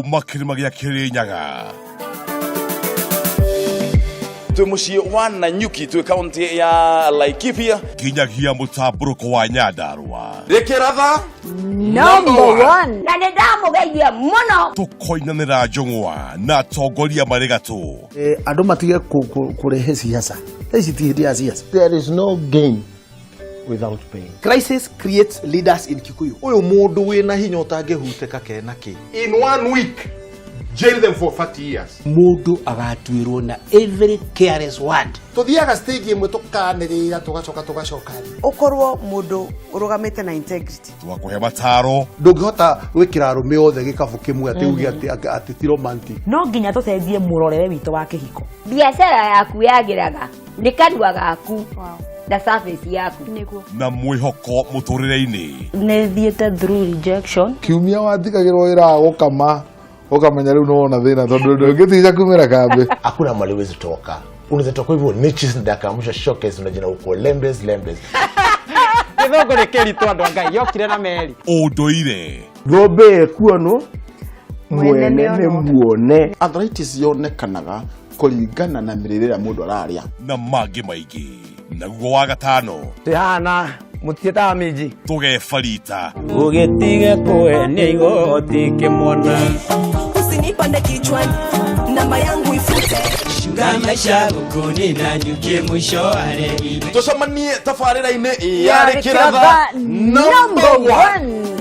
kuma kĩrĩma gĩa Kĩrĩnyaga twĩ mũciĩ wa Nanyuki twĩ kaunti ya Laikipia nginyagia mũtambũrũko wa Nyandarua Rikiratha #1 na nĩ ndamũgeithia mũno tũkoinanĩra njũng'wa na atongoria marĩ gatũ andũ matige kũrehe siasa. Ici ti hĩndĩ ya siasa. There is no gain without pain. Crisis creates leaders in Kikuyu. Uyu mundu wina hinya utangihuteka kena ki. In 1 week, jail them for 30 years. Mundu agatuirwo na every careless word. Tuthiaga stage imwe tukanirira tugacoka ukorwo mundu urugamite na integrity twakũhe mataro Ndũngĩhota gwĩkĩra arũme othe gĩkabũ kĩmwe atĩ uge atĩ ti romantic. No nginya tũcenjie mũrorere witũ wa kĩhiko. biacara yaku yagĩraga nĩ kanua gaku na service yaku na mwĩhoko mũtũrĩre-inĩ Nĩ thiĩte through rejection. Kiumia wathikagĩrwo wĩra wa gũkama ukamenya rĩu no na thĩna tondũ ndũngĩtiga kumĩra kambĩ. Hakuna mali wezi toka. Unaweza toka hivyo niches ndaka mwisho showcase unajina uko lembes. Gĩthũngũ nĩ kĩritũ andũ a Ngai yokire na meri. ũndũire Ng'ombe ekuono mwene nĩ muone. Arthritis yonekanaga kũringana na mĩrĩre ya mũndũ ararĩa. na mangĩ maingĩ naguo wa gatano Tihana mutieta miji. tũgebarita Ugetige kuenia igoti kĩmwana. Usinipande kichwani namba yangu ifute. Shuga maisha gukuni na nyuki mwisho aregi. tucemanie tabarĩra-inĩ ya Rikiratha #1